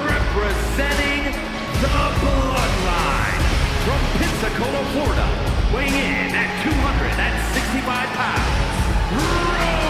representing the Bloodline from Pensacola, Florida, weighing in at 265 pounds, Roman Reigns!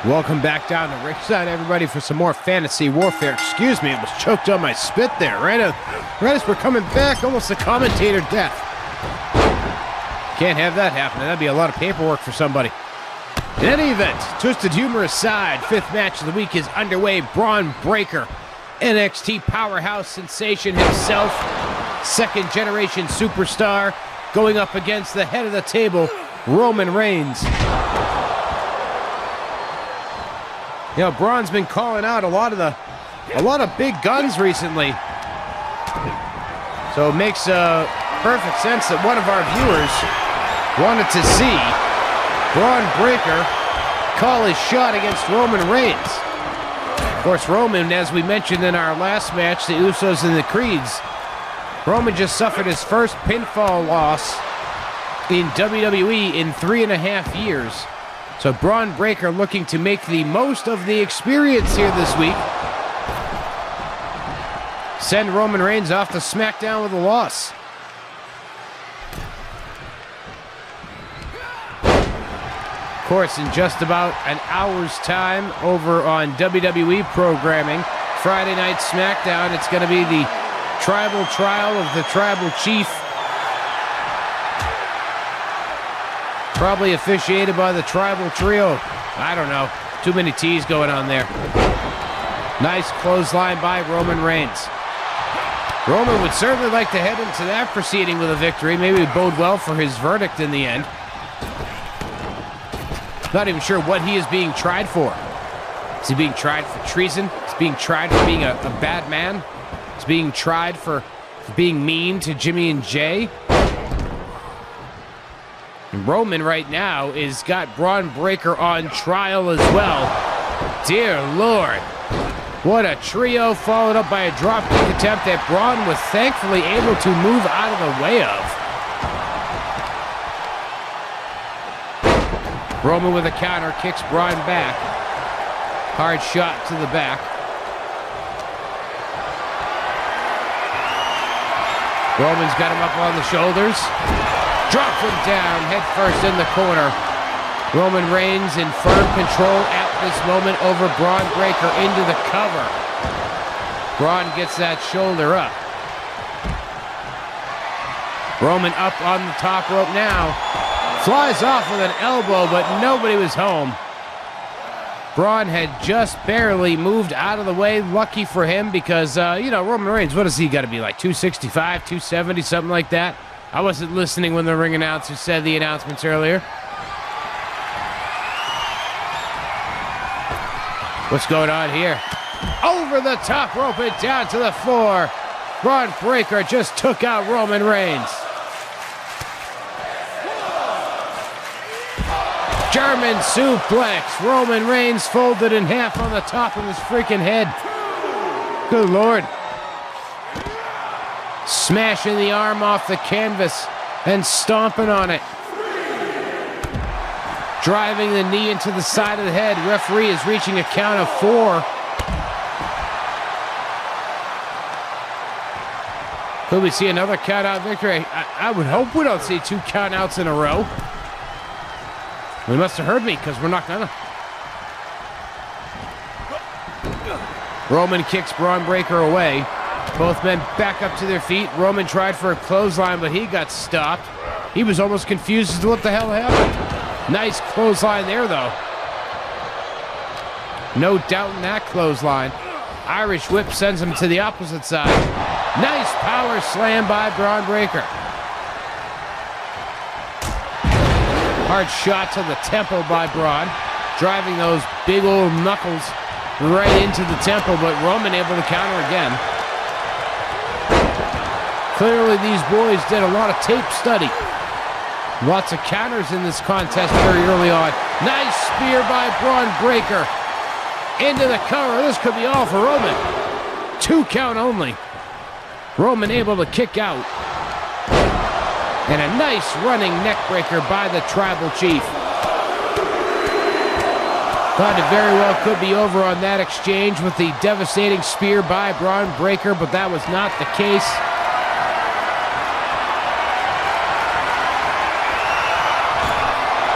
Welcome back down to ringside, everybody, for some more fantasy warfare. Excuse me, I was choked on my spit there. Right as we're coming back, almost a commentator death. Can't have that happen. That'd be a lot of paperwork for somebody. In any event, twisted humor aside, fifth match of the week is underway. Bron Breakker, NXT powerhouse sensation himself, second-generation superstar, going up against the head of the table, Roman Reigns. You know, Bron's been calling out a lot of big guns recently. So it makes perfect sense that one of our viewers wanted to see Bron Breakker call his shot against Roman Reigns. Of course, Roman, as we mentioned in our last match, the Usos and the Creeds, Roman just suffered his first pinfall loss in WWE in 3.5 years. So Bron Breakker looking to make the most of the experience here this week. Send Roman Reigns off to SmackDown with a loss. Of course, in just about an hour's time over on WWE programming, Friday Night SmackDown, it's going to be the tribal trial of the tribal chief. Probably officiated by the tribal trio. I don't know. Too many T's going on there. Nice clothesline by Roman Reigns. Roman would certainly like to head into that proceeding with a victory. Maybe it would bode well for his verdict in the end. Not even sure what he is being tried for. Is he being tried for treason? Is he being tried for being a bad man? Is he being tried for being mean to Jimmy and Jay? Roman right now is got Bron Breakker on trial as well. Dear Lord. What a trio, followed up by a dropkick attempt that Bron was thankfully able to move out of the way of. Roman with a counter kicks Bron back. Hard shot to the back. Roman's got him up on the shoulders. Drops him down, head first in the corner. Roman Reigns in firm control at this moment over Bron Breakker into the cover. Bron gets that shoulder up. Roman up on the top rope now. Flies off with an elbow, but nobody was home. Bron had just barely moved out of the way. Lucky for him because, you know, Roman Reigns, what does he got to be, like 265, 270, something like that? I wasn't listening when the ring announcer said the announcements earlier. What's going on here? Over the top rope and down to the floor. Bron Breakker just took out Roman Reigns. German suplex. Roman Reigns folded in half on the top of his freaking head. Good Lord. Smashing the arm off the canvas. and stomping on it. Driving the knee into the side of the head. Referee is reaching a count of 4. Could we see another count-out victory? I would hope we don't see 2 count-outs in a row. We must have heard me, because we're not gonna. Roman kicks Bron Breakker away. Both men back up to their feet. Roman tried for a clothesline, but he got stopped. He was almost confused as to what the hell happened. Nice clothesline there, though. No doubt in that clothesline. Irish whip sends him to the opposite side. Nice power slam by Bron Breakker. Hard shot to the temple by Bron. Driving those big old knuckles right into the temple, but Roman able to counter again. Clearly these boys did a lot of tape study. Lots of counters in this contest very early on. Nice spear by Bron Breakker. Into the cover. This could be all for Roman. 2 count only. Roman able to kick out. And a nice running neck breaker by the Tribal Chief. Thought it very well could be over on that exchange with the devastating spear by Bron Breakker, but that was not the case.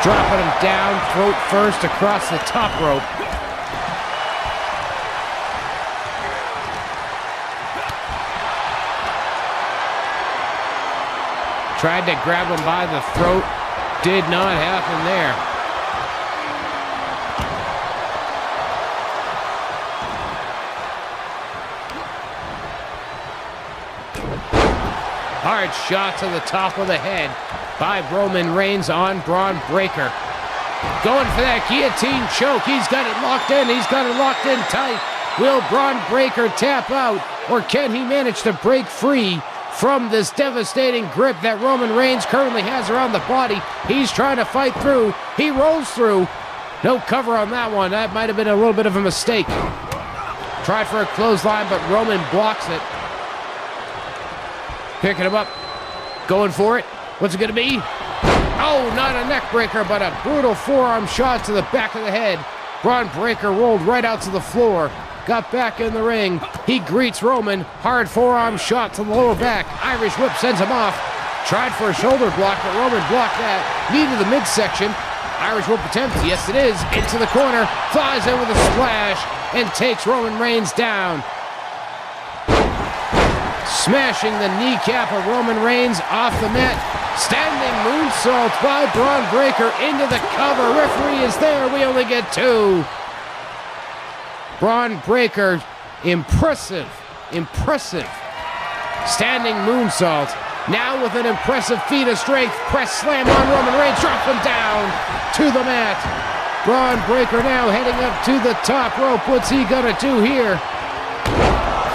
Dropping him down, throat first across the top rope. Tried to grab him by the throat. Did not happen there. Hard shot to the top of the head by Roman Reigns on Bron Breakker. Going for that guillotine choke. He's got it locked in. He's got it locked in tight. Will Bron Breakker tap out, or can he manage to break free from this devastating grip that Roman Reigns currently has around the body? He's trying to fight through. He rolls through. No cover on that one. That might have been a little bit of a mistake. Tried for a clothesline, but Roman blocks it. Picking him up. Going for it. What's it going to be? Oh, not a neck breaker, but a brutal forearm shot to the back of the head. Bron Breakker rolled right out to the floor. Got back in the ring. He greets Roman. Hard forearm shot to the lower back. Irish whip sends him off. Tried for a shoulder block, but Roman blocked that. Knee to the midsection. Irish whip attempt. Yes, it is. Into the corner. Flies in with a splash and takes Roman Reigns down. Smashing the kneecap of Roman Reigns off the mat. Standing moonsault by Bron Breakker into the cover. Referee is there. We only get 2. Bron Breakker, impressive. Standing moonsault. Now with an impressive feat of strength. Press slam on Roman Reigns. Drop him down to the mat. Bron Breakker now heading up to the top rope. What's he gonna do here?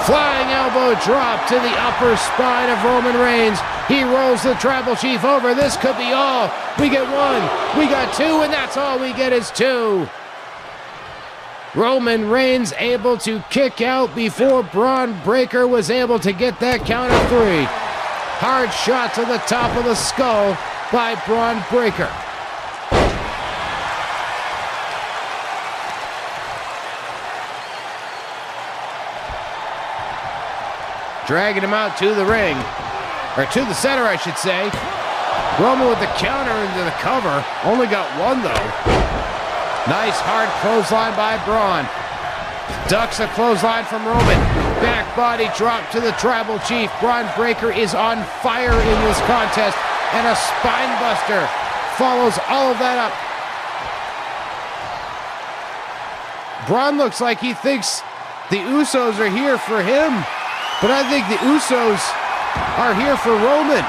Flying elbow drop to the upper spine of Roman Reigns. He rolls the Tribal Chief over. This could be all. We get 1. We got 2, and that's all we get is 2. Roman Reigns able to kick out before Bron Breakker was able to get that count of 3. Hard shot to the top of the skull by Bron Breakker. Dragging him out to the ring, or to the center, I should say. Roman with the counter into the cover. Only got 1, though. Nice hard clothesline by Bron. Ducks a clothesline from Roman. Back body drop to the Tribal Chief. Bron Breakker is on fire in this contest, and a spine buster follows all of that up. Bron looks like he thinks the Usos are here for him. But I think the Usos are here for Roman.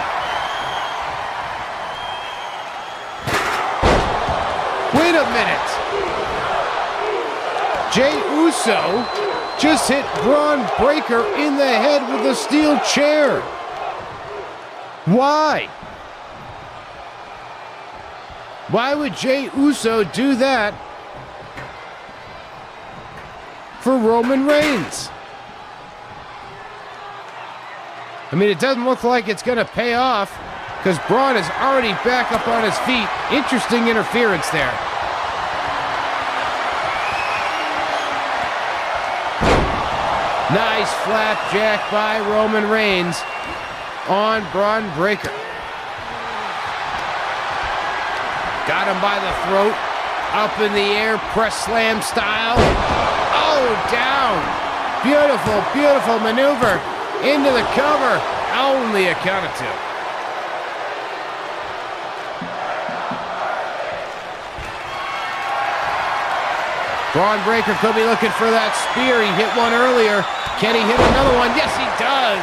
Wait a minute. Jey Uso just hit Bron Breakker in the head with a steel chair. Why? Why would Jey Uso do that for Roman Reigns? I mean, it doesn't look like it's going to pay off, because Bron is already back up on his feet. Interesting interference there. Nice flapjack by Roman Reigns on Bron Breakker. Got him by the throat. Up in the air, press slam style. Oh, down. Beautiful, beautiful maneuver. Into the cover. Only a count of 2. Bron Breakker could be looking for that spear. He hit one earlier. Can he hit another one? Yes, he does.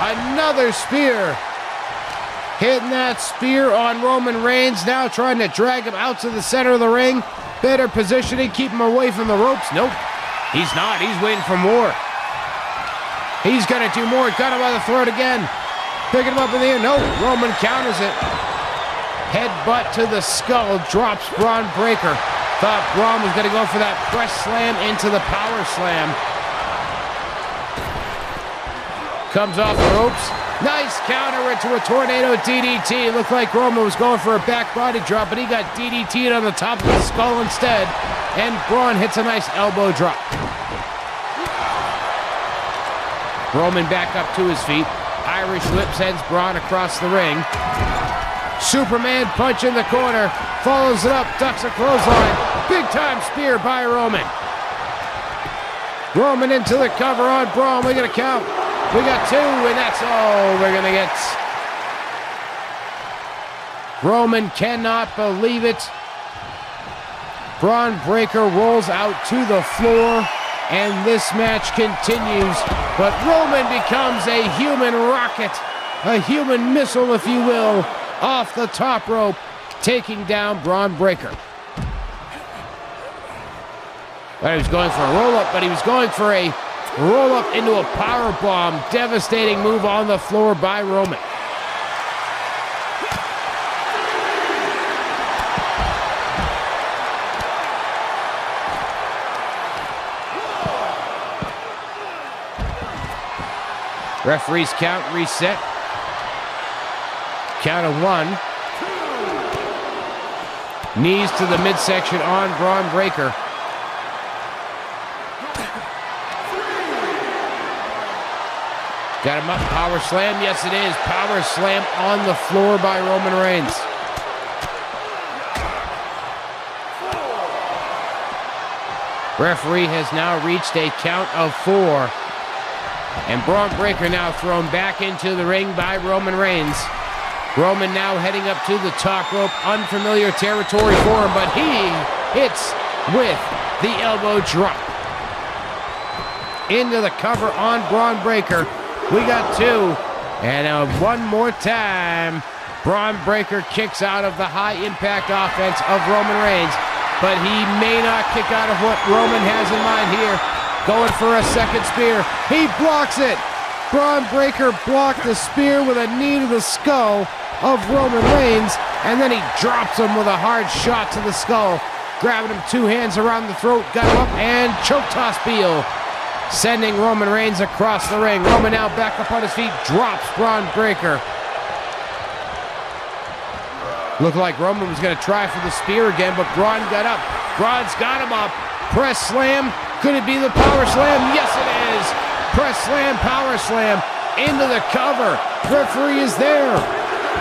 Another spear. Hitting that spear on Roman Reigns. Now trying to drag him out to the center of the ring. Better positioning, keep him away from the ropes. Nope, he's not. He's waiting for more. He's going to do more. Got him by the throat again. Picking him up in the air. No, Roman counters it. Headbutt to the skull. Drops Bron Breakker. Thought Bron was going to go for that press slam into the power slam. Comes off the ropes. Nice counter into a tornado DDT. Looked like Roman was going for a back body drop, but he got DDT'd on the top of the skull instead. And Bron hits a nice elbow drop. Roman back up to his feet. Irish whip sends Bron across the ring. Superman punch in the corner. Follows it up, ducks a clothesline. Big time spear by Roman. Roman into the cover on Bron. We got a count. We got 2, and that's all we're going to get. Roman cannot believe it. Bron Breakker rolls out to the floor, and this match continues. But Roman becomes a human rocket, a human missile, if you will, off the top rope, taking down Bron Breakker. Well, he was going for a roll-up, but he was going for a roll-up into a power bomb. Devastating move on the floor by Roman. Referee's count reset. Count of 1. Knees to the midsection on Bron Breakker. Got him up, power slam, yes it is. Power slam on the floor by Roman Reigns. Referee has now reached a count of 4. And Bron Breakker now thrown back into the ring by Roman Reigns. Roman now heading up to the top rope, unfamiliar territory for him, but he hits with the elbow drop. Into the cover on Bron Breakker. We got 2, and one more time, Bron Breakker kicks out of the high-impact offense of Roman Reigns, but he may not kick out of what Roman has in mind here. Going for a second spear. He blocks it. Bron Breakker blocked the spear with a knee to the skull of Roman Reigns, and then he drops him with a hard shot to the skull. Grabbing him 2 hands around the throat, got him up, and choke toss Beal. Sending Roman Reigns across the ring. Roman now back up on his feet, drops Bron Breakker. Looked like Roman was going to try for the spear again, but Bron got up. Bron's got him up. Press slam. Could it be the power slam? Yes, it is. Press slam, power slam. Into the cover. Referee is there.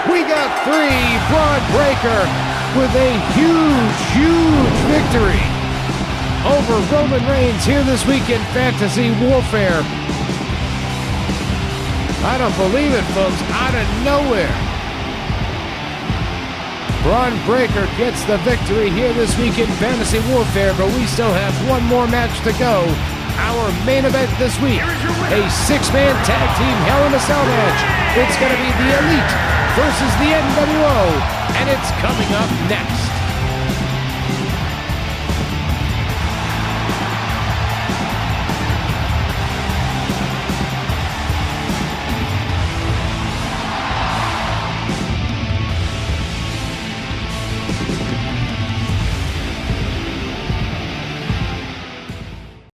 We got 3. Bron Breakker with a huge, huge victory over Roman Reigns here this week in Fantasy Warfare. I don't believe it, folks. Out of nowhere, Bron Breakker gets the victory here this week in Fantasy Warfare, but we still have one more match to go. Our main event this week, a 6-man tag team Hell in a Cell match. It's going to be the Elite versus the NWO, and it's coming up next.